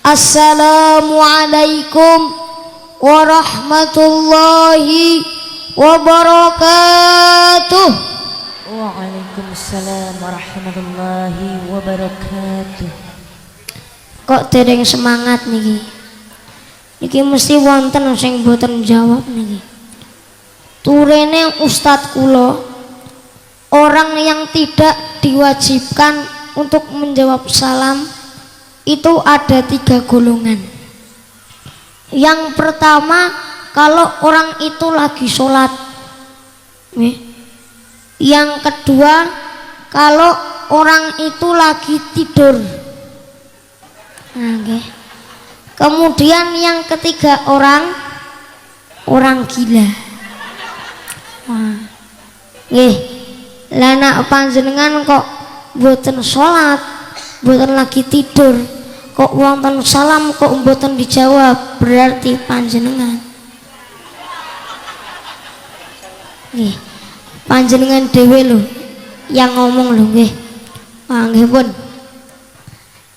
Assalamualaikum warahmatullahi wabarakatuh. Waalaikumsalam warahmatullahi wabarakatuh. Kok dereng semangat niki? Niki mesti wonten sing boten jawab niki. Turene ustadz kula, orang yang tidak diwajibkan untuk menjawab salam itu ada 3 golongan. Yang pertama, kalau orang itu lagi sholat. Yang kedua, kalau orang itu lagi tidur. Kemudian yang ketiga, orang gila. Lah nek panjenengan kok mboten sholat, mboten lagi tidur, kok wonten salam kok mboten dijawab, berarti panjenengan panjenengan dhewe lho yang ngomong lho nggih. Nggih pun.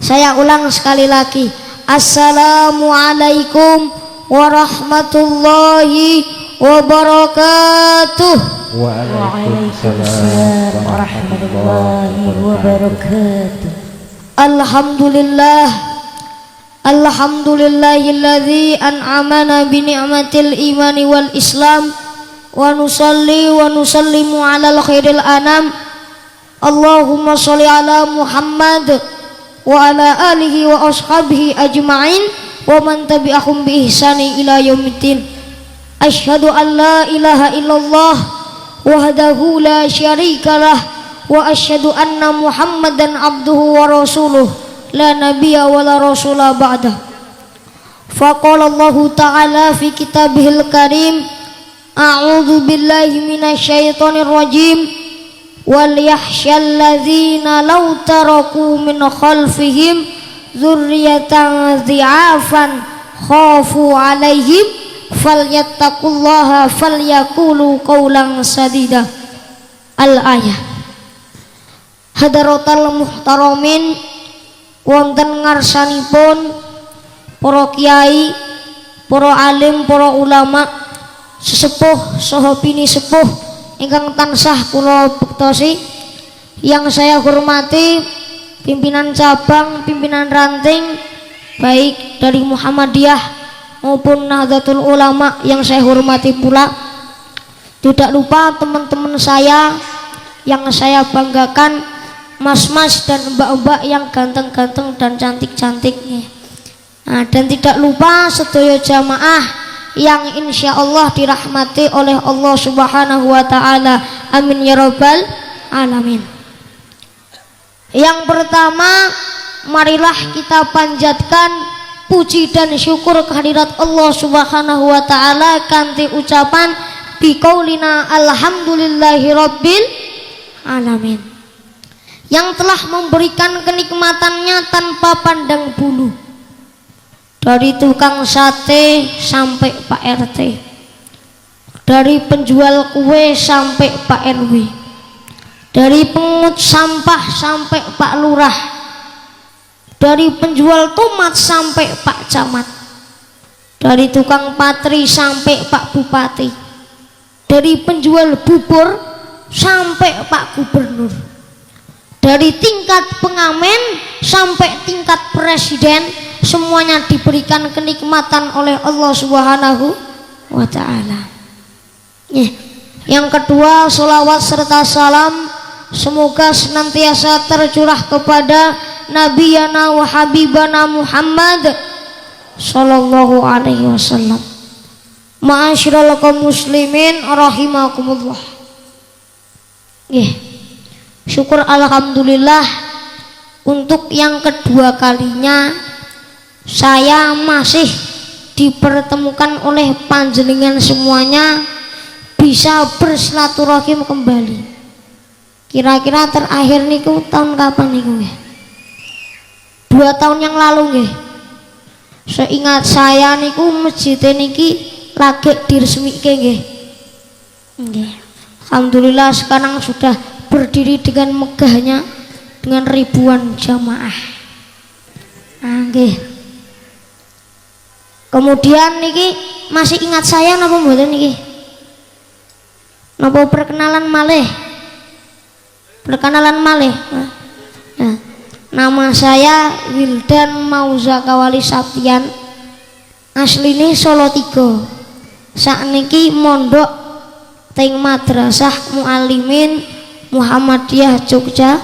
Saya ulang sekali lagi. Assalamualaikum warahmatullahi wabarakatuh. Waalaikumsalam warahmatullahi wabarakatuh. Alhamdulillahilladzi an'amana bi ni'matil imani wal islam wa nusalli wa nusallimu ala khairil anam. Allahumma sholli ala Muhammad wa ala alihi wa ashabihi ajma'in wa man tabi'ahum bi ihsani ila yaumiddin. Asyhadu an la ilaha illallah wahdahu la syarikalah wa asyhadu anna Muhammadan abduhu wa rasuluh la nabiyya wa la rasula ba'dah. Faqala Allah ta'ala fi kitabihil karim, a'udzu billahi minasyaitonir rajim, wal yakhshal ladzina law taraku min khalfihim dzurriyyatan dhi'afan khafu 'alaihim falyattaqullaha falyaqulu qawlan sadida. Al-ayah. Hadaratal muhtaramin, wonten ngarsanipun para kiai, para alim, para ulama, sesepuh saha pini sepuh ingkang tansah kula bektosi, yang saya hormati pimpinan cabang, pimpinan ranting baik dari Muhammadiyah maupun Nahdlatul Ulama yang saya hormati pula. Tidak lupa teman-teman saya yang saya banggakan, mas-mas dan mbak-mbak yang ganteng-ganteng dan cantik-cantik. Dan tidak lupa sedaya jamaah yang insya Allah dirahmati oleh Allah Subhanahu wa ta'ala. Amin ya rabbal alamin. Yang pertama, marilah kita panjatkan puji dan syukur kehadirat Allah Subhanahu wa ta'ala kanthi ucapan biqaulina alhamdulillahi rabbil alamin, yang telah memberikan kenikmatannya tanpa pandang bulu. Dari tukang sate sampai Pak RT, dari penjual kue sampai Pak RW, dari pengut sampah sampai Pak Lurah, dari penjual tomat sampai Pak Camat, dari tukang patri sampai Pak Bupati, dari penjual bubur sampai Pak Gubernur, dari tingkat pengamen sampai tingkat presiden, semuanya diberikan kenikmatan oleh Allah Subhanahu wa ta'ala. Yang kedua, sholawat serta salam semoga senantiasa tercurah kepada Nabiyana wa Habibana Muhammad sallallahu alaihi wasallam. Ma'asyiral kaum muslimin rahimakumullah. Syukur alhamdulillah, untuk yang kedua kalinya saya masih dipertemukan oleh panjenengan semuanya bisa bersilaturahim kembali. Kira-kira terakhir niku tahun kapan niku nggih? 2 tahun yang lalu nggih. Seingat saya niku masjid niki lagi diresmike nggih. Nggih. Alhamdulillah sekarang sudah berdiri dengan megahnya dengan ribuan jamaah. Nggih. Kemudian niki masih ingat saya napa mboten niki? Napa perkenalan malih? Perkenalan malih. Nah, nama saya Wildan Mauzakawali Saptian. Asline Solo 3. Sakniki mondok teng Madrasah Muallimin Muhammadiyah Yogyakarta.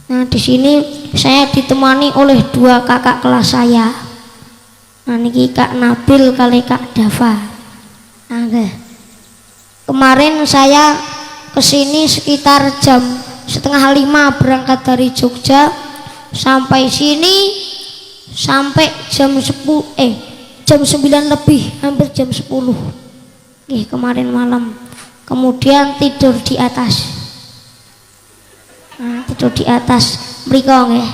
Nah, di sini saya ditemani oleh 2 kakak kelas saya. Nah, niki Kak Nabil kali Kak Dava. Nah, kemarin saya kesini sekitar jam 4:30 berangkat dari Jogja, sampai sini sampai jam 9 lebih, hampir jam 10. Kemarin malam. Kemudian tidur di atas. Nah, tidur di atas mriko nggih.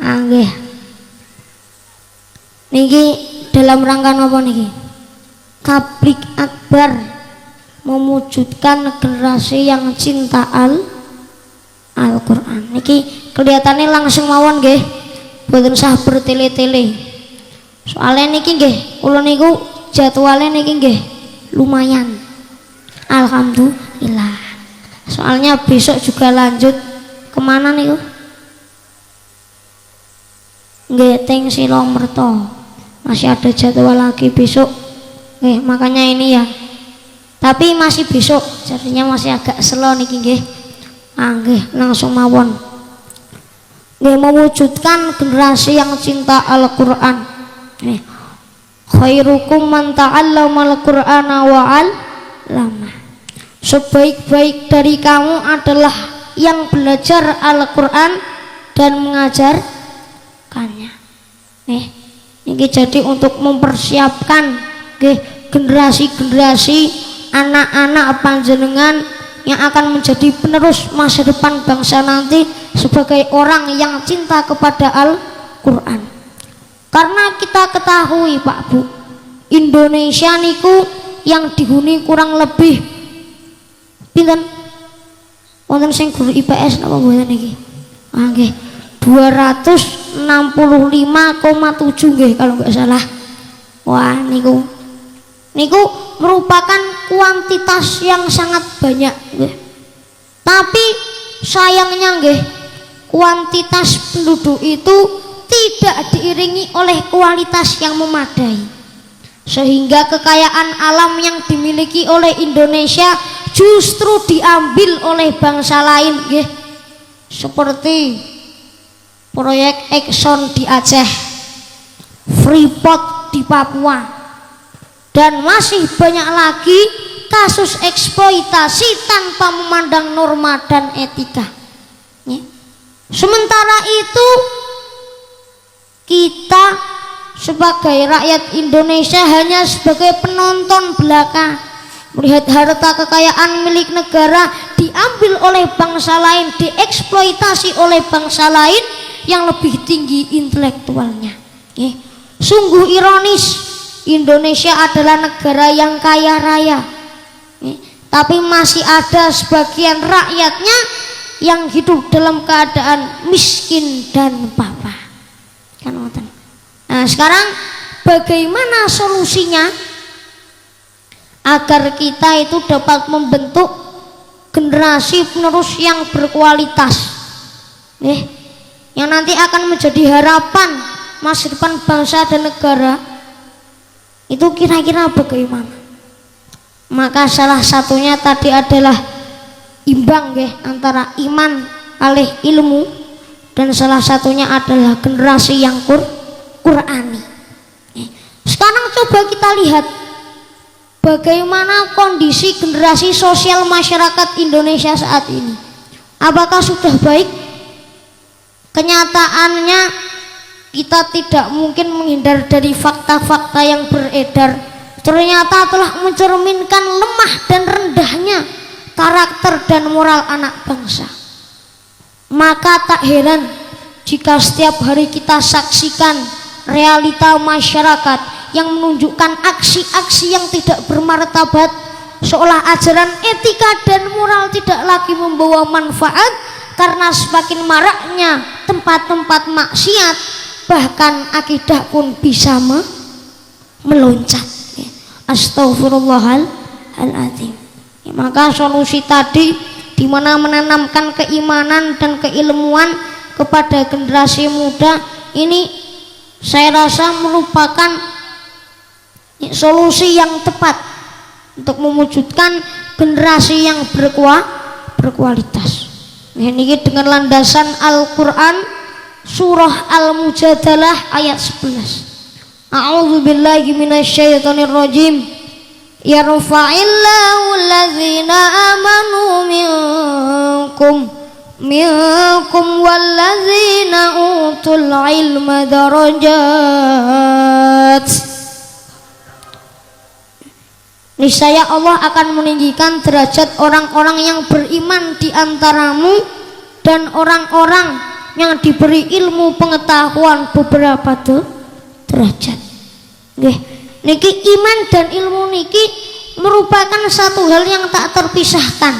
Nggih. Niki dalam rangka napa niki? Tablik akbar mewujudkan generasi yang cinta Al-Qur'an. Niki kelihatannya langsung mawon nggih. Boten sah bertele-tele. Soalnya niki nggih, kula niku jadwalnya niki nggih lumayan. Alhamdulillah. Soalnya besok juga lanjut kemana nih? Ngeteng Silomerto, masih ada jadwal lagi besok. Makanya ini ya. Tapi masih besok, jadinya masih agak slow niki nggih. Langsung mawon. Mewujudkan generasi yang cinta Al-Qur'an. Khairukum man ta'allamal Qur'ana wa 'allama. Sebaik-baik dari kamu adalah yang belajar Al-Qur'an dan mengajarkannya. Ini jadi untuk mempersiapkan generasi-generasi anak-anak panjenengan yang akan menjadi penerus masa depan bangsa nanti sebagai orang yang cinta kepada Al-Qur'an. Karena kita ketahui Pak Bu, Indonesia niku yang dihuni kurang lebih pinten? Wonten sing guru IPS napa mboten niki? Nggih. 265,7 nggih kalau nggak salah. Wah, niku merupakan kuantitas yang sangat banyak nggih. Tapi sayangnya nggih, kuantitas penduduk itu tidak diiringi oleh kualitas yang memadai. Sehingga kekayaan alam yang dimiliki oleh Indonesia justru diambil oleh bangsa lain nggih. Seperti proyek Exxon di Aceh, Freeport di Papua, dan masih banyak lagi kasus eksploitasi tanpa memandang norma dan etika. Sementara itu kita sebagai rakyat Indonesia hanya sebagai penonton belaka, melihat harta kekayaan milik negara diambil oleh bangsa lain, dieksploitasi oleh bangsa lain yang lebih tinggi intelektualnya. Sungguh ironis, Indonesia adalah negara yang kaya raya, tapi masih ada sebagian rakyatnya yang hidup dalam keadaan miskin dan papa. Nah, sekarang bagaimana solusinya agar kita itu dapat membentuk generasi penerus yang berkualitas, yang nanti akan menjadi harapan masa depan bangsa dan negara? Itu kira-kira bagaimana? Maka salah satunya tadi adalah imbang antara iman kalih ilmu, dan salah satunya adalah generasi yang Qur'ani. Sekarang coba kita lihat bagaimana kondisi generasi sosial masyarakat Indonesia saat ini. Apakah sudah baik? Kenyataannya kita tidak mungkin menghindar dari fakta-fakta yang beredar. Ternyata telah mencerminkan lemah dan rendahnya karakter dan moral anak bangsa. Maka tak heran jika setiap hari kita saksikan realita masyarakat yang menunjukkan aksi-aksi yang tidak bermartabat, seolah ajaran etika dan moral tidak lagi membawa manfaat karena semakin maraknya tempat-tempat maksiat, bahkan akidah pun bisa meloncat. Astaghfirullahaladzim. Maka solusi tadi di mana menanamkan keimanan dan keilmuan kepada generasi muda ini saya rasa merupakan solusi yang tepat untuk mewujudkan generasi yang berkualitas. Ini dengan landasan Al-Quran surah Al-Mujadalah ayat 11. A'udzubillahi minasyaitonirrajim. Yarfa'illahu allazina amanu minkum wallazina utul ilma darajat. Niscaya Allah akan meninggikan derajat orang-orang yang beriman di antaramu dan orang-orang yang diberi ilmu pengetahuan beberapa derajat. Nggih, niki iman dan ilmu niki merupakan satu hal yang tak terpisahkan.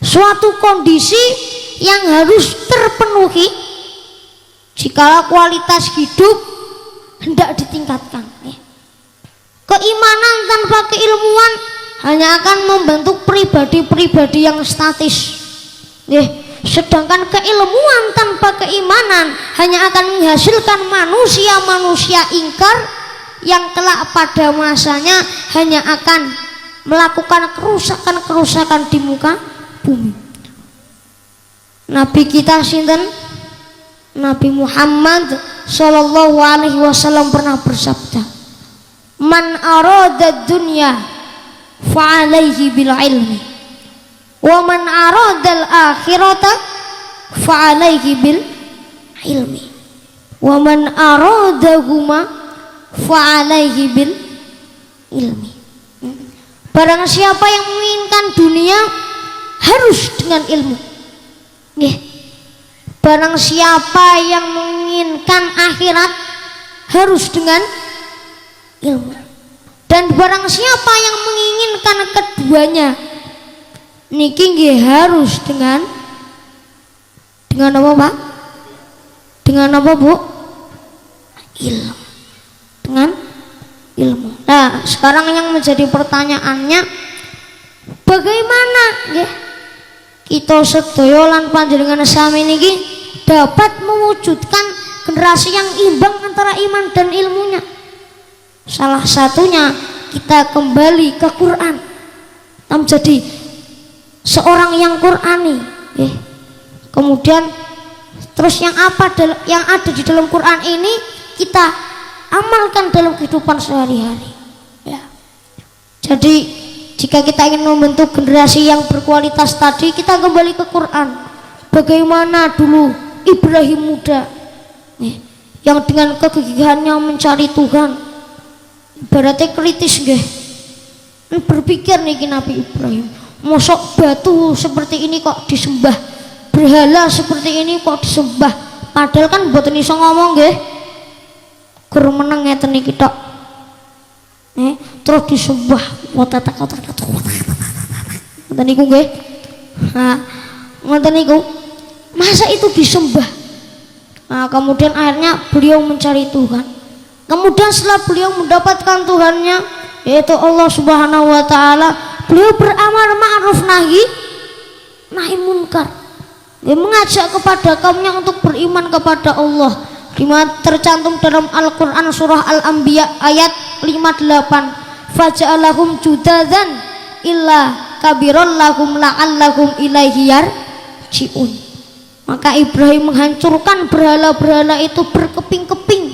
Suatu kondisi yang harus terpenuhi jika kualitas hidup hendak ditingkatkan. Keimanan tanpa keilmuan hanya akan membentuk pribadi-pribadi yang statis. Sedangkan keilmuan tanpa keimanan hanya akan menghasilkan manusia-manusia ingkar yang kelak pada masanya hanya akan melakukan kerusakan-kerusakan di muka bumi. Nabi kita sinten? Nabi Muhammad sallallahu alaihi wasallam pernah bersabda, "Man arada dunya fa'alaihi bil ilmi wa man arada al akhirata fa'alaihi bil ilmi wa man aradahuma fa'alaihi bil ilmi." Barang siapa yang menginginkan dunia harus dengan ilmu. Barang siapa yang menginginkan akhirat harus dengan ilmu. Dan barang siapa yang menginginkan keduanya niki nggih harus dengan apa, Pak? Dengan apa, Bu? Ilmu. Dengan ilmu. Nah, sekarang yang menjadi pertanyaannya, bagaimana nggih kita sedaya lan panjenengan sami niki dapat mewujudkan generasi yang imbang antara iman dan ilmunya? Salah satunya kita kembali ke Quran, kita menjadi seorang yang Qurani. Kemudian terus yang ada di dalam Quran ini kita amalkan dalam kehidupan sehari-hari. Jadi jika kita ingin membentuk generasi yang berkualitas tadi, kita kembali ke Quran. Bagaimana dulu Ibrahim muda yang dengan kegigihannya mencari Tuhan, ibaratnya kritis nggih. Berpikir nih Nabi Ibrahim, mosok batu seperti ini kok disembah, berhala seperti ini kok disembah, padahal kan mboten iso ngomong nggih. Gur meneng ngeten iki tok. Terus disembah ngoten niku nggih. Nah, ngoten niku. Masa itu disembah? Nah, kemudian akhirnya beliau mencari Tuhan. Kemudian setelah beliau mendapatkan Tuhannya, yaitu Allah Subhanahu wa taala, beliau beramar ma'ruf nahi munkar. Dia mengajak kepada kaumnya untuk beriman kepada Allah. Dimana tercantum dalam Al-Quran surah Al-Anbiya ayat 58, faja'alahum judadzan illa kabiran lahum la'allahum ilaihi yarji'un. Maka Ibrahim menghancurkan berhala-berhala itu berkeping-keping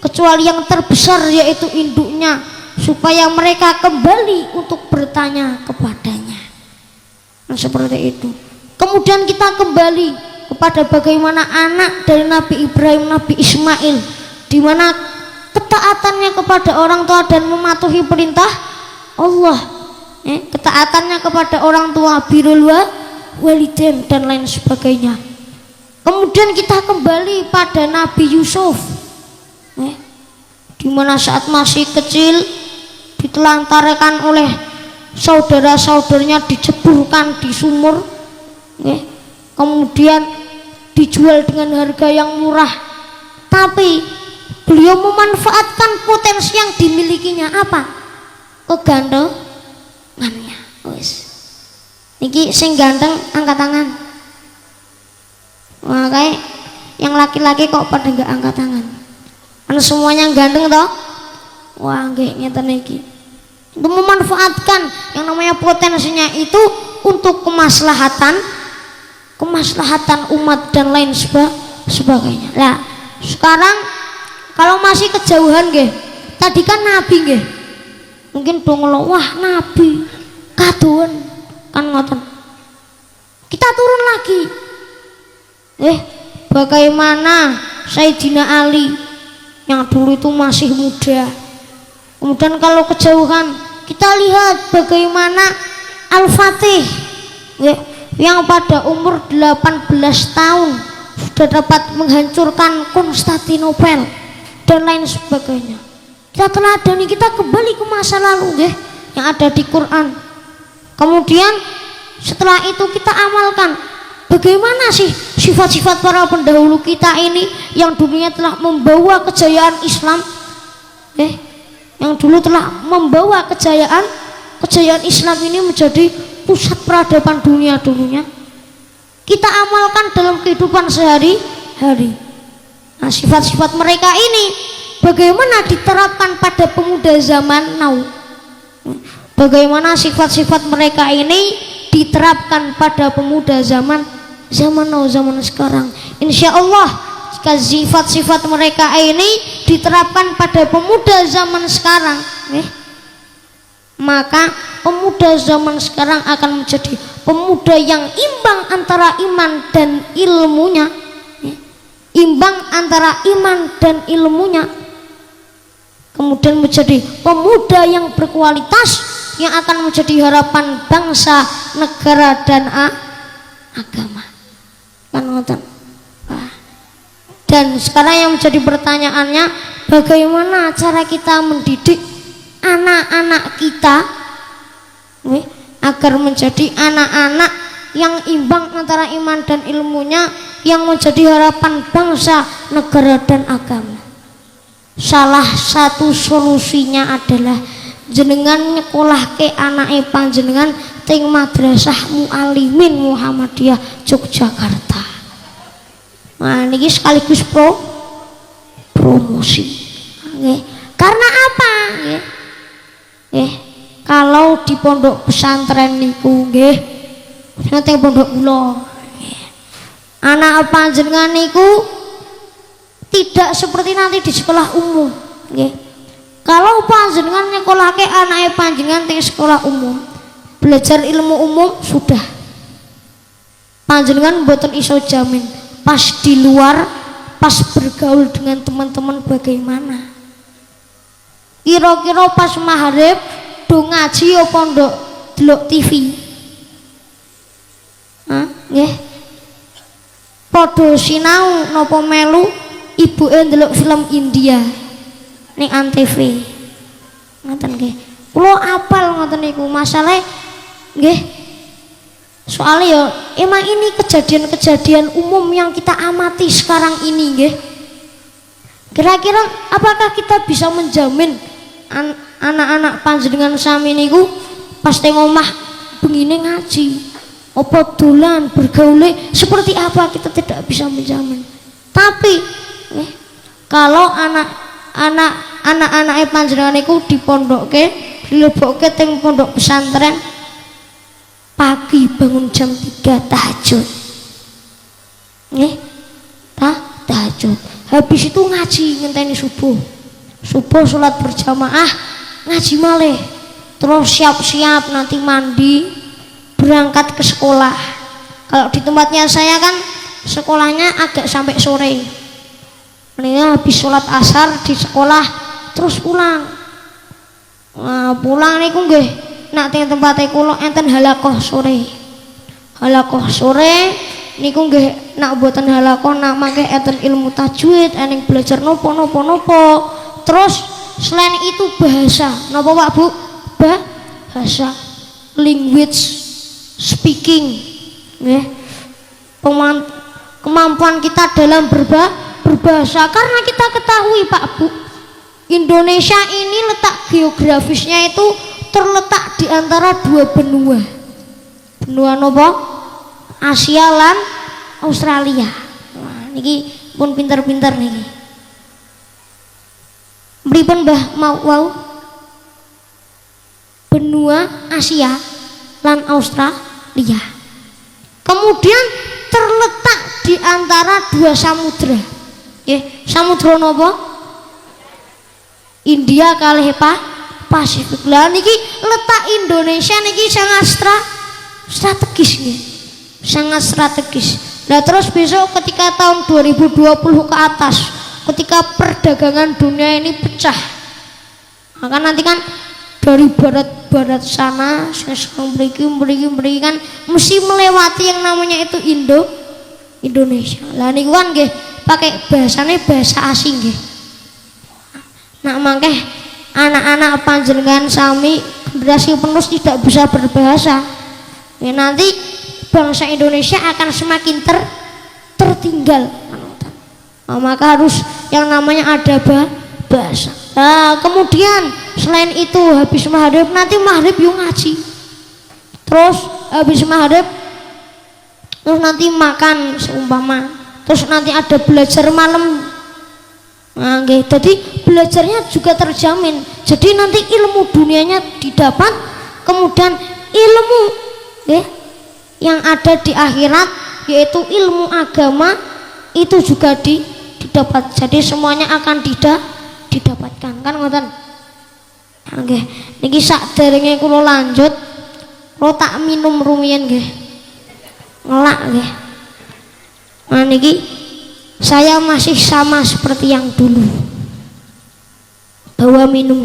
kecuali yang terbesar yaitu induknya, supaya mereka kembali untuk bertanya kepadanya. Nah, seperti itu. Kemudian kita kembali kepada bagaimana anak dari Nabi Ibrahim, Nabi Ismail, di mana ketaatannya kepada orang tua dan mematuhi perintah Allah, ketaatannya kepada orang tua, birrul walidain dan lain sebagainya. Kemudian kita kembali pada Nabi Yusuf, di mana saat masih kecil ditelantarkan oleh saudara-saudaranya, diceburkan di sumur, kemudian dijual dengan harga yang murah tapi beliau memanfaatkan potensi yang dimilikinya. Apa? Kegantengannya. Wis. Niki sing ganteng angkat tangan. Wah, kayak yang laki-laki kok pada nggak angkat tangan? Kan semuanya ganteng toh? Wah, nggih ngeten iki. Itu memanfaatkan yang namanya potensinya itu untuk kemaslahatan umat dan lain sebagainya. Nah, sekarang kalau masih kejauhan nggih, tadi kan nabi nggih. Mungkin dong lo, wah nabi kaduan kan ngoten. Kita turun lagi. Bagaimana Sayyidina Ali yang dulu itu masih muda. Kemudian kalau kejauhan kita lihat bagaimana Al-Fatih yang pada umur 18 tahun sudah dapat menghancurkan Konstantinopel dan lain sebagainya. Kita teladani, kita kembali ke masa lalu yang ada di Quran. Kemudian setelah itu kita amalkan bagaimana sih sifat-sifat para pendahulu kita ini yang dulunya telah membawa kejayaan Islam, yang dulu telah membawa kejayaan Islam ini menjadi pusat peradaban dunia dulunya. Kita amalkan dalam kehidupan sehari-hari. Nah, sifat-sifat mereka ini bagaimana diterapkan pada pemuda zaman now? Bagaimana sifat-sifat mereka ini diterapkan pada pemuda zaman now, zaman sekarang? Insya Allah jika sifat-sifat mereka ini diterapkan pada pemuda zaman sekarang, maka pemuda zaman sekarang akan menjadi pemuda yang imbang antara iman dan ilmunya, kemudian menjadi pemuda yang berkualitas yang akan menjadi harapan bangsa, negara dan agama. Kan ngoten. Dan sekarang yang menjadi pertanyaannya, bagaimana cara kita mendidik anak-anak kita agar menjadi anak-anak yang imbang antara iman dan ilmunya, yang menjadi harapan bangsa, negara dan agama. Salah satu solusinya adalah jenengan nyekolahke anake panjenengan teng Madrasah Muallimin Muhammadiyah Yogyakarta. Nah, niki sekaligus promosi. Karena apa? Kalau di pondok pesantren niku nggih, teng pondok kula, anak panjenengan niku tidak seperti nanti di sekolah umum, nggih. Kalau panjenengan nyekolahke anake panjenengan di sekolah umum, belajar ilmu umum sudah, panjenengan mboten iso jamin pas di luar, pas bergaul dengan teman-teman bagaimana. Kira-kira pas maghrib do ngaji apa ndok delok TV? Nggih. Padha sinau napa melu ibuke ndelok film India ning Antv. Ngoten nggih. Kula apal ngoten niku, masalahe nggih. Soalnya ya emang ini kejadian-kejadian umum yang kita amati sekarang ini nggih. Kira-kira apakah kita bisa menjamin anak-anak panjenengan sami niku pas teng omah bengine ngaji apa dolan bergaule seperti apa, kita tidak bisa menjamin. Tapi kalau anak-anak panjenengan niku dipondokke, dilebokke teng pondok pesantren, pagi bangun jam 3 tahajud. Tahajud. Habis itu ngaji ngenteni subuh. Subuh sholat berjamaah, ngaji malih. Terus siap-siap nanti mandi, berangkat ke sekolah. Kalau di tempatnya saya kan sekolahnya agak sampai sore. Ini habis sholat asar di sekolah terus pulang. Nah, pulang niku nggih nak teng tempate kula enten halakoh sore. Halakoh sore niku nggih nak mboten halakoh nak mangke enten ilmu tajwid, ening belajar nopo. Terus selain itu bahasa, napa Pak Bu? Bahasa, language, speaking, kemampuan kita dalam berbahasa bahasa karena kita ketahui Pak Bu, Indonesia ini letak geografisnya itu terletak di antara dua benua. Benua nopo? Asia lan Australia. Wah, niki pun pinter-pinter niki. Pripun Mbah mau wau? Benua Asia lan Australia. Kemudian terletak di antara dua samudra. Samudra nopo? India kalih Pasifik. Lah niki letak Indonesia niki sangat strategis nih. Sangat strategis. Nah terus besok ketika tahun 2020 ke atas, ketika perdagangan dunia ini pecah, maka nanti kan dari barat sana beri kan mesti melewati yang namanya itu Indonesia. Lah niku kan nggih pakai bahasane bahasa asing nggih. Nah mangke anak-anak panjenengan sami generasi penerus tidak bisa berbahasa. Ya, nanti bangsa Indonesia akan semakin tertinggal. Nah, maka harus yang namanya ada bahasa. Nah, kemudian selain itu habis maghrib nanti maghrib yuk ngaji. Terus habis maghrib terus nanti makan seumpama. Terus nanti ada belajar malam. Nah, jadi belajarnya juga terjamin. Jadi nanti ilmu dunianya didapat, kemudian ilmu yang ada di akhirat yaitu ilmu agama itu juga didapat. Jadi semuanya akan didapatkan kan ngoten. Nggih, niki sakderenge kula lanjut, kula tak minum rumiyin nggih. Ngelak nggih. Nah niki saya masih sama seperti yang dulu, bawa minum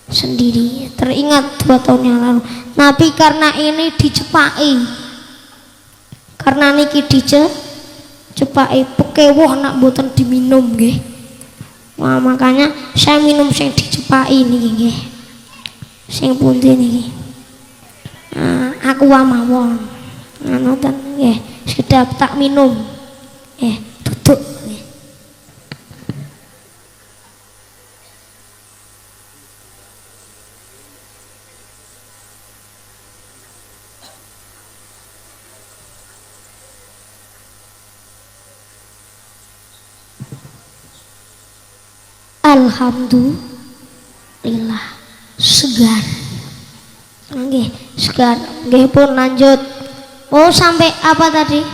sendiri. Teringat 2 tahun yang lalu. Tapi karena ini dicepai, karena niki dicepai pekewoh nak boten diminum nggih. Wah makanya saya minum sing dicepai niki nggih. Sing pundi niki? Aku mawon. Ngoten nggih, sedap tak minum. Duduk. Alhamdulillah segar. Nggih, segar. Nggih pun lanjut. Oh, sampai apa tadi?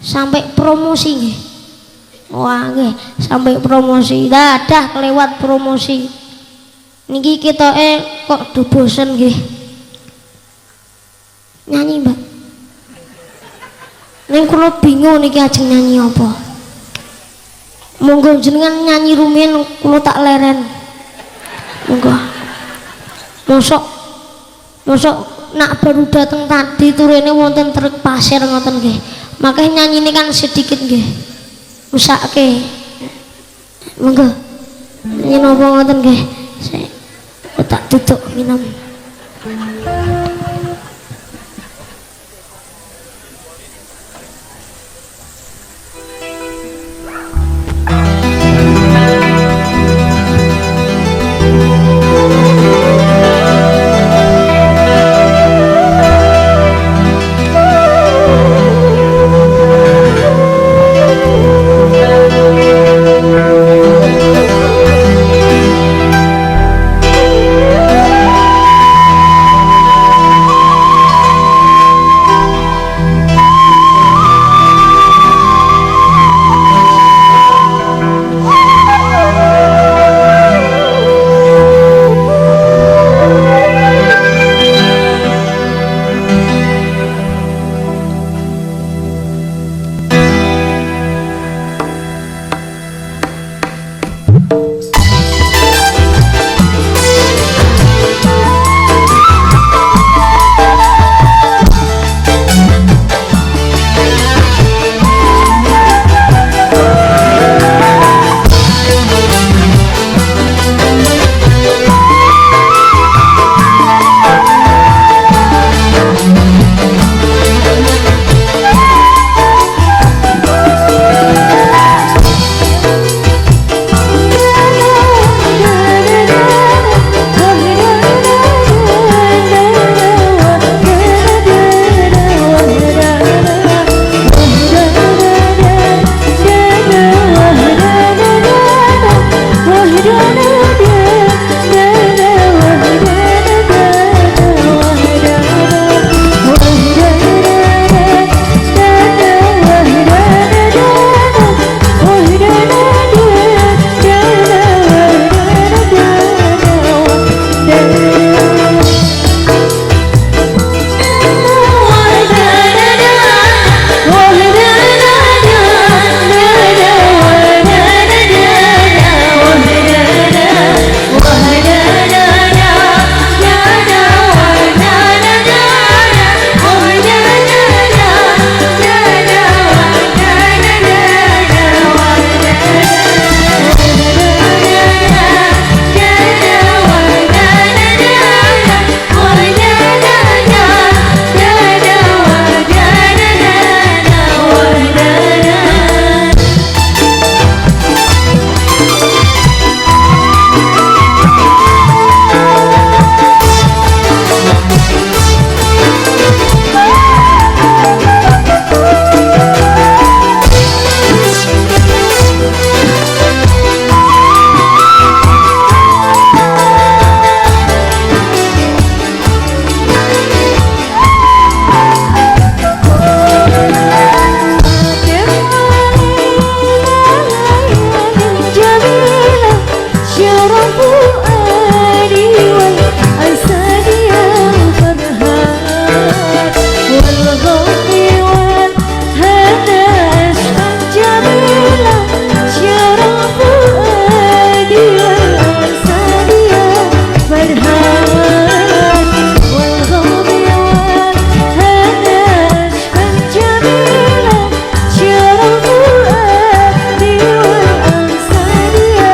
Sampai promosi nggih. Wah nggih, sampai promosi. Dah kelewat promosi. Niki kita kok do bosen nggih. Nyanyi, Mbak. Ning kula bingung niki ajeng nyanyi apa. Monggo jenengan nyanyi rumiyin kula tak leren. Monggo. Mosok nak baru dateng tadi turune wonten truk pasir ngoten nggih. Makanya nyanyi ini kan sedikit nggih. Usake. Monggo. Nyanyi napa ngoten nggih. Saya tak tutuk minum. فؤادي والأسد يا فرحان والغضب والهنا عشقا جميلا شرى فؤادي والأسد يا فرحان والغضب والهنا عشقا جميلا شرى فؤادي والأسد يا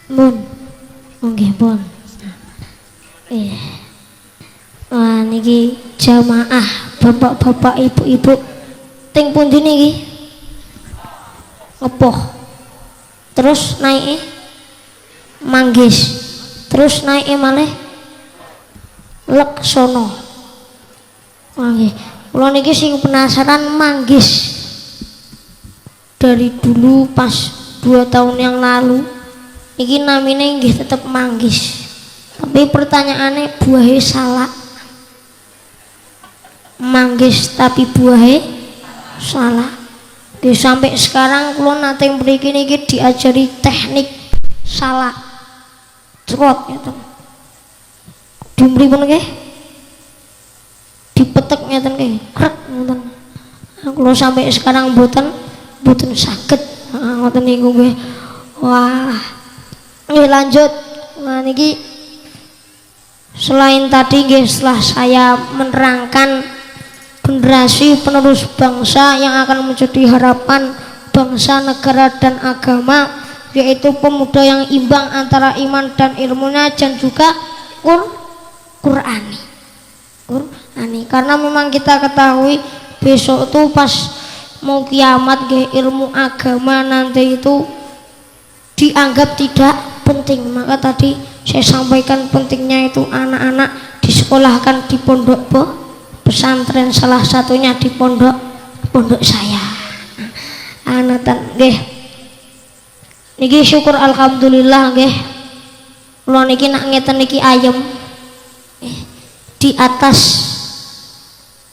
Bun, nggih pun. Wah niki jamaah bapak-bapak ibu-ibu ting pundi niki? Ngepoh. Terus naik Manggis. Terus naik malih Leksono. Wah nggih. Kula niki sing penasaran Manggis. Dari dulu pas 2 tahun yang lalu iki namine nggih tetep Manggis. Tapi pertanyaannya buahnya salah. Manggis tapi buahnya salah. Nggih sampai sekarang kula nate mriki niki diajari teknik salah. Cerot ngeten. Dimripun nggih? Dipetek ngeten nggih. Krek ngeten. Kula sampai sekarang mboten saged. Ngoten niku nggih. Wah. Nggih lanjut. Nah niki selain tadi nggih setelah saya menerangkan generasi penerus bangsa yang akan menjadi harapan bangsa, negara dan agama, yaitu pemuda yang imbang antara iman dan ilmunya dan juga Qur'ani. Karena memang kita ketahui besok tuh pas mau kiamat nggih ilmu agama nanti itu dianggap tidak penting. Maka tadi saya sampaikan pentingnya itu anak-anak disekolahkan di pondok pesantren, salah satunya di pondok saya. Anatan nggih. Niki syukur alhamdulillah nggih. Kula niki nak ngeten niki ayem. Di atas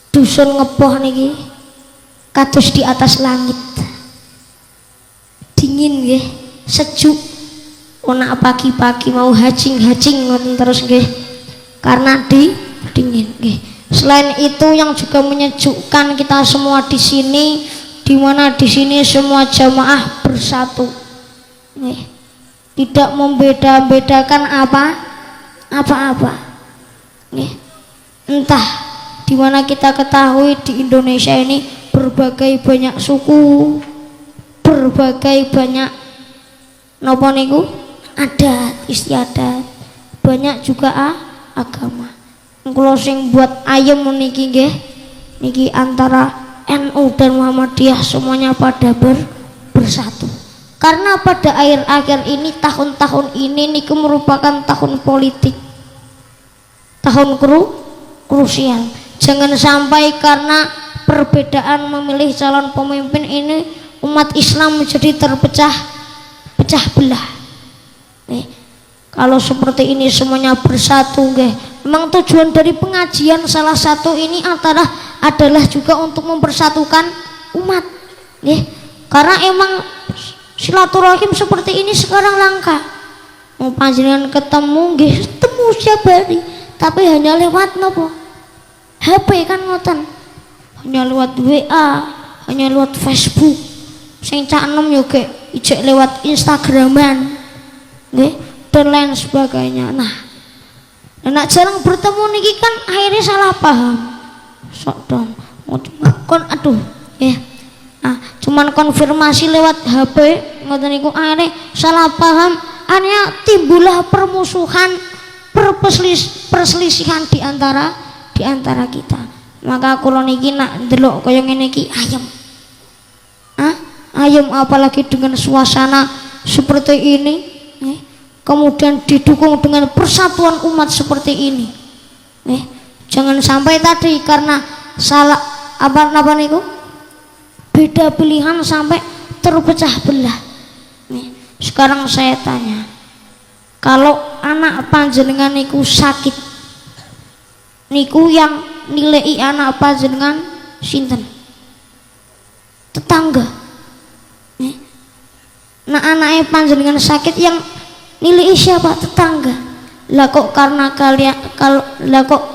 dusun Ngepoh niki kados di atas langit. Dingin nggih, sejuk. Ona pagi-pagi mau hajing-hajing ngoten terus nggih. Karena dingin nggih. Selain itu yang juga menyejukkan kita semua di sini, di mana di sini semua jamaah bersatu. Nih, tidak membeda-bedakan apa-apa. Nih, entah di mana kita ketahui di Indonesia ini berbagai banyak suku, berbagai banyak napa niku adat istiadat, banyak juga agama. Kula sing buat ayem niki nggih niki antara NU dan Muhammadiyah semuanya pada bersatu. Karena pada akhir-akhir ini tahun-tahun ini niku merupakan tahun politik, tahun krusial. Jangan sampai karena perbedaan memilih calon pemimpin ini umat Islam menjadi pecah belah. Nih, kalau seperti ini semuanya bersatu nggih. Memang tujuan dari pengajian salah satu ini adalah juga untuk mempersatukan umat. Nggih. Karena emang silaturahim seperti ini sekarang langka. Mau panjenengan ketemu nggih, ketemu setiap hari, tapi hanya lewat nopo? HP kan ngoten. Hanya lewat WA, hanya lewat Facebook. Sing cak enom yo ge ijek lewat Instagraman. Nggih, dan lain sebagainya. Nah, nak jarang bertemu niki kan akhirnya salah paham. Sok dong. Aduh, ya. Nah, cuman konfirmasi lewat HP ngoten niku akhirnya salah paham, akhirnya timbullah permusuhan, perselisihan di antara kita. Maka kula niki nak ndelok kaya ngene iki ayem. Ayem apalagi dengan suasana seperti ini, kemudian didukung dengan persatuan umat seperti ini. Jangan sampai tadi karena salah apa niku beda pilihan sampai terpecah belah. Sekarang saya tanya, kalau anak panjenengan niku sakit, niku yang nilai anak panjenengan sinten? Tetangga. Nah anaknya panjenengan sakit yang nilai siapa? Tetangga. Lah kok karena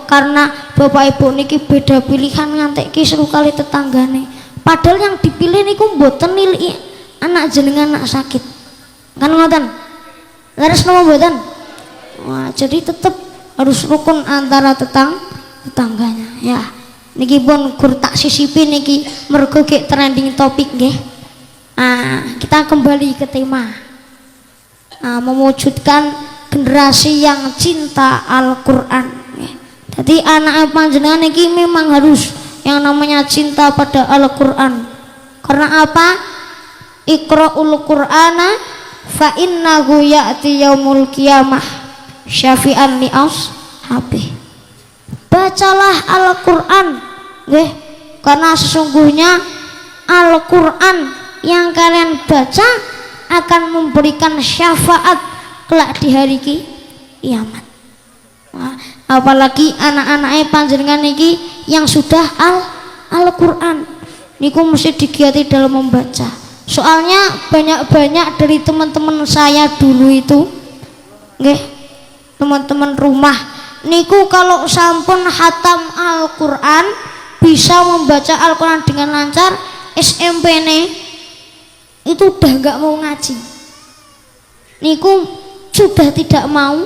karena bapak ibu niki beda pilihan ngantek kisru kali tetanggane. Padahal yang dipilih niku mboten nilai anak jenengan anak sakit. Kan ngoten? Leres napa mboten? Wah, jadi tetap harus rukun antara tetangganya. Ya, niki pun gur tak sisipi niki mergo gek trending topik nggih. Kita kembali ke tema. Mewujudkan generasi yang cinta Al-Qur'an. Jadi anak panjenengan niki memang harus yang namanya cinta pada Al-Qur'an. Karena apa? Iqra'ul Qur'ana fa innahu ya'ti yaumul qiyamah syafi'an li ashabi. Bacalah Al-Qur'an, nggih, karena sesungguhnya Al-Qur'an yang kalian baca akan memberikan syafaat kelak di hari kiamat. Apalagi anak-anaknya panjenengan niki yang sudah Al-Qur'an niku mesti digiati dalam membaca. Soalnya banyak dari teman-teman saya dulu itu nggih, teman-teman rumah niku kalau sampun hatam Al-Qur'an, bisa membaca Al-Qur'an dengan lancar, SMP nih itu udah nggak mau ngaji, niku sudah tidak mau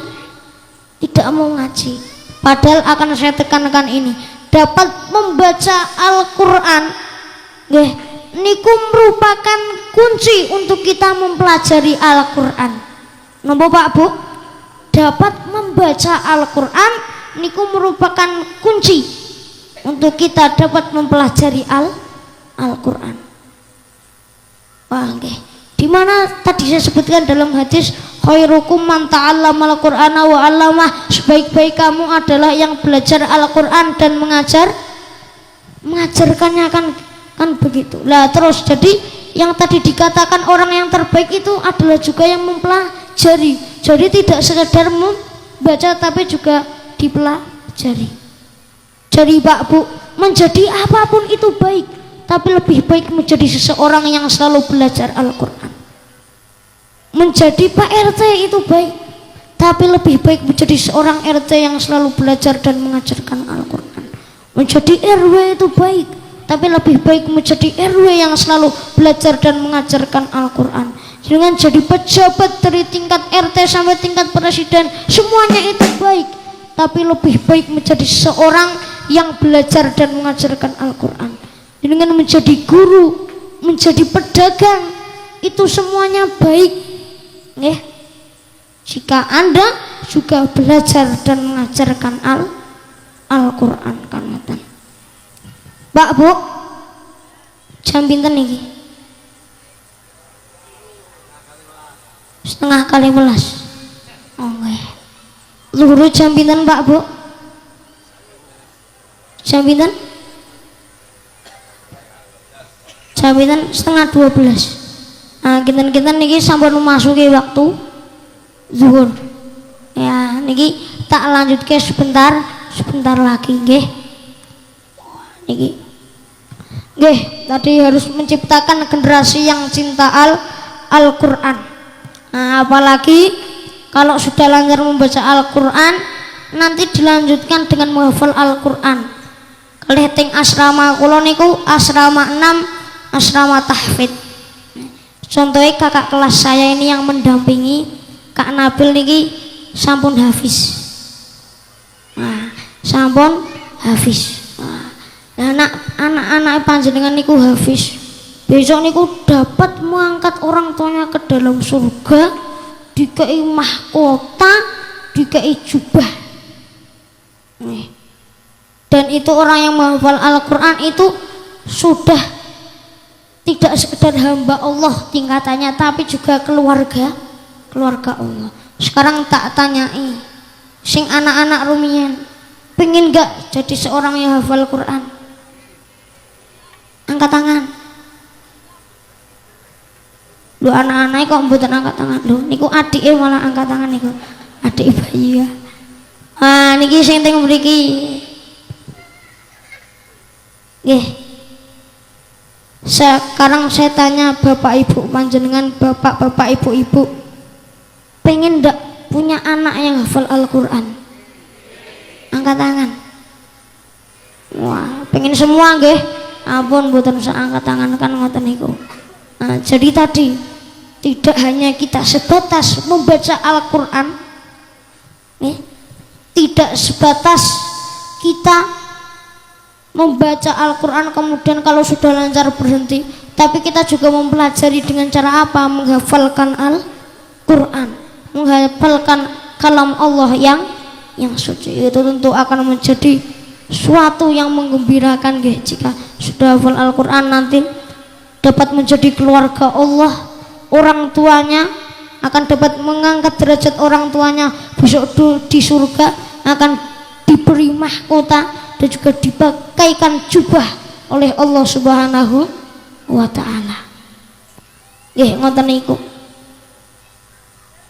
ngaji. Padahal akan saya tekankan ini, dapat membaca Al-Qur'an nggih niku merupakan kunci untuk kita mempelajari Al-Qur'an. Napa Pak Bu? Dapat membaca Al-Qur'an niku merupakan kunci untuk kita dapat mempelajari Al-Qur'an. Wah, nggih. Di mana tadi saya sebutkan dalam hadis khairukum man ta'allamal Qur'ana wa 'allamah, sebaik-baik kamu adalah yang belajar Al-Qur'an dan mengajarkannya, kan begitu. Lah terus jadi yang tadi dikatakan orang yang terbaik itu adalah juga yang mempelajari. Jadi tidak sekedar membaca tapi juga dipelajari. Jadi Pak Bu, menjadi apapun itu baik, tapi lebih baik menjadi seseorang yang selalu belajar Al-Qur'an. Menjadi Pak RT itu baik, tapi lebih baik menjadi seorang RT yang selalu belajar dan mengajarkan Al-Qur'an. Menjadi RW itu baik, tapi lebih baik menjadi RW yang selalu belajar dan mengajarkan Al-Qur'an. Dengan jadi pejabat dari tingkat RT sampai tingkat presiden, semuanya itu baik, tapi lebih baik menjadi seorang yang belajar dan mengajarkan Al-Qur'an. Dengan menjadi guru, menjadi pedagang, itu semuanya baik. Jika Anda juga belajar dan mengajarkan Al-Qur'an kan ngoten. Pak Bu, jam pinten niki? 11:30. Oh nggih. Luhur jam pinten Pak Bu? Jam pinten? Jam pinten? 11:30. Nah, kinten-kinten niki sampun memasuki waktu zuhur. Ya, niki tak lanjutke sebentar lagi nggih. Niki. Nggih, tadi harus menciptakan generasi yang cinta Al-Qur'an. Nah, apalagi kalau sudah lancar membaca Al-Qur'an, nanti dilanjutkan dengan menghafal Al-Qur'an. Kalih teng asrama kula niku asrama 6, asrama tahfidz. Contohnya kakak kelas saya ini yang mendampingi Kak Nabil niki sampun hafiz. Nah, sampun hafiz. Nah, anak-anak panjenengan niku hafiz. Besok niku dapat mengangkat orang tuanya ke dalam surga, dikei mahkota, dikei jubah. Dan itu orang yang menghafal Al-Quran itu sudah tidak sekedar hamba Allah tingkatannya, tapi juga keluarga Allah. Sekarang tak tanyai, sing anak-anak rumian, pengen gak jadi seorang yang hafal Quran? Angkat tangan. Lu anak-anak kok mboten angkat tangan lho, niku adike malah angkat tangan niku. Adik bayi ya. Niki sing teng mriki. Nggih. Sekarang saya tanya Bapak Ibu panjenengan, Bapak Ibu, pengen ndak punya anak yang hafal Al-Quran? Angkat tangan. Wah, pengen semua nggih. Ampun mboten usah angkat tangan kan ngoten niku. Jadi tadi tidak hanya kita sebatas membaca Al-Quran, tidak sebatas kita membaca Al-Quran kemudian kalau sudah lancar berhenti, tapi kita juga mempelajari dengan cara apa? Menghafalkan Al-Quran, menghafalkan kalam Allah yang suci. Itu tentu akan menjadi suatu yang menggembirakan jika sudah hafal Al-Quran, nanti dapat menjadi keluarga Allah, orang tuanya akan dapat mengangkat derajat orang tuanya, besok di surga akan diberi mahkota dan juga dipakaikan jubah oleh Allah Subhanahu wa Ta'ala. Nggih ngoten niku.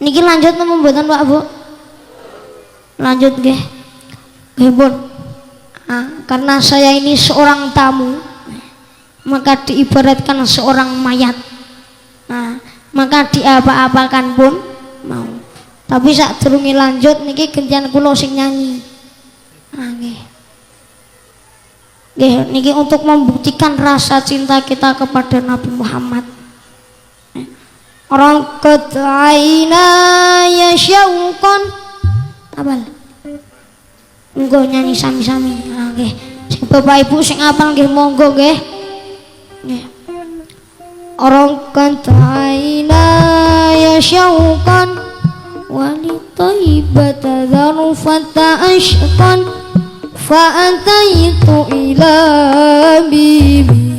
Niki lanjut napa mboten Pak Bu? Lanjut nggih. Nggih pun. Karena saya ini seorang tamu, maka diibaratkan seorang mayat. Maka diapa-apakan pun mau. Tapi sak durunge lanjut niki gantian kula sing nyanyi. Nggih. Nggih niki untuk membuktikan rasa cinta kita kepada Nabi Muhammad. Orang ketaina ya syauqan abal. Monggo nyanyi sami-sami. Nggih. Bapak Ibu sing apal nggih monggo nggih. Nggih. Orang kataina ya syauqan wali taibata dharufata ashqan fa'ataitu ila bibi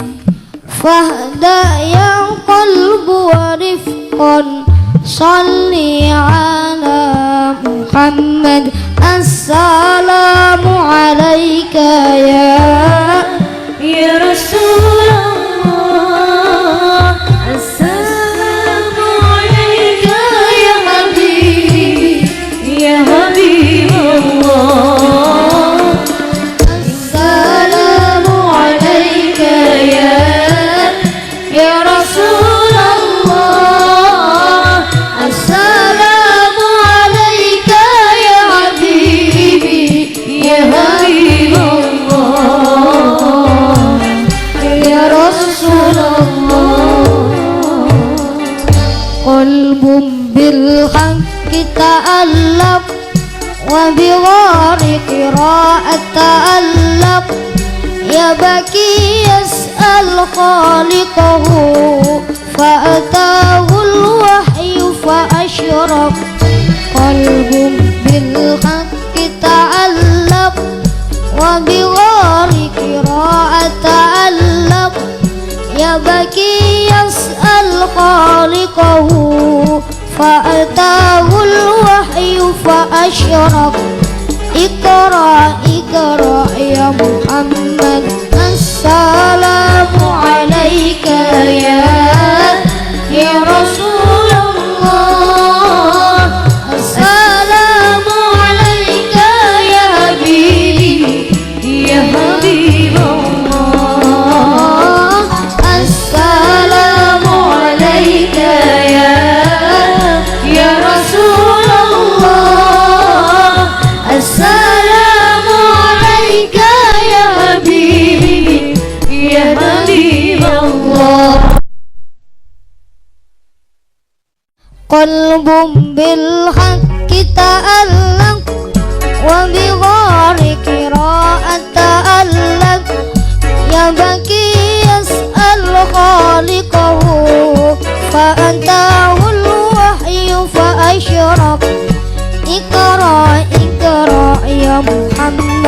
fahda ya qalbu wa rifqan salli ala Muhammad assalamu alaika ya Rasulullah assalamu alaika ya Habibullah assalamu alaika ya Rasulullah assalamu alaika ya habibi ya Habibullah ya Rasulullah qalbun bil haqqi ta'allaq wa bi ghari qira'at ta'allaq ya baki yas'al khaliqahu fa'atahu al-wahyu fa'ashraq qalbun bil haqqi ta'allaq wa bi ghari qira'at ta'allaq ya baki yas'al khaliqahu fa'atahu al-wahyu fa'ashraq Iqra ya Muhammad assalamu alaika ya Rasulullah assalamu alaika ya habibi ya Habibullah assalamu alaika ya Rasulullah assalamu alaika ya habibi ya Habibullah qalbun bil haqqi ta'allaq wa bi ghari qira'at ta'allaq ya baki yas'al khaliqahu fa'atahu al-wahyu fa'ashraq Iqra ya Muhammad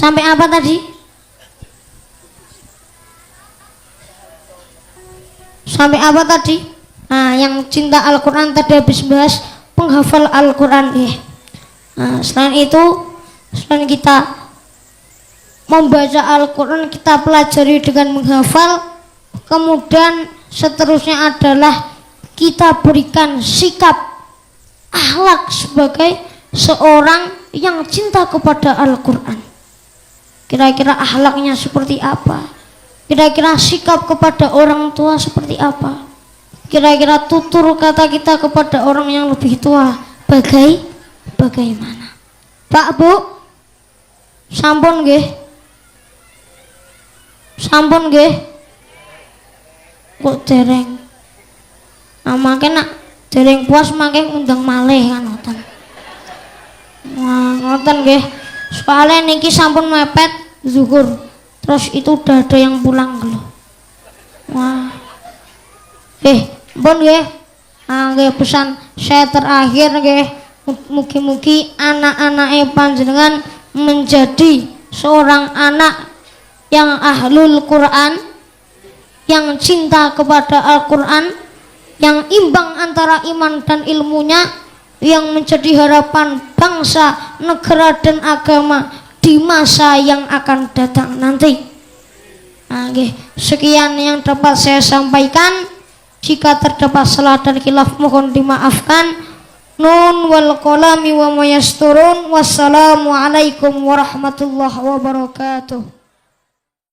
Sampai apa tadi? Sampai apa tadi? Nah, yang cinta Al-Quran tadi habis bahas penghafal Al-Quran ya. Nah, selain itu, selain kita membaca Al-Quran, kita pelajari dengan menghafal, kemudian seterusnya adalah kita berikan sikap akhlak sebagai seorang yang cinta kepada Al-Quran. Kira-kira akhlaknya seperti apa? Kira-kira sikap kepada orang tua seperti apa? Kira-kira tutur kata kita kepada orang yang lebih tua bagaimana? Pak, Bu, sampun nggih? Sampun nggih? Kok dereng? Nah, makin nak dereng puas makin undang malih kan ngoten. Wah, ngoten nggih. Soalnya niki sampun mepet zuhur. Terus itu udah ada yang pulang lho. Wah. Mpun nggih. Nggih pesan saya terakhir nggih. Mugi-mugi anak-anake panjenengan menjadi seorang anak yang ahlul Quran, yang cinta kepada Al-Quran, yang imbang antara iman dan ilmunya, yang menjadi harapan bangsa, negara dan agama di masa yang akan datang nanti. Sekian yang dapat saya sampaikan. Jika terdapat salah dan khilaf mohon dimaafkan. Nun wal qalami wa mayasturun. Wassalamualaikum warahmatullahi wabarakatuh.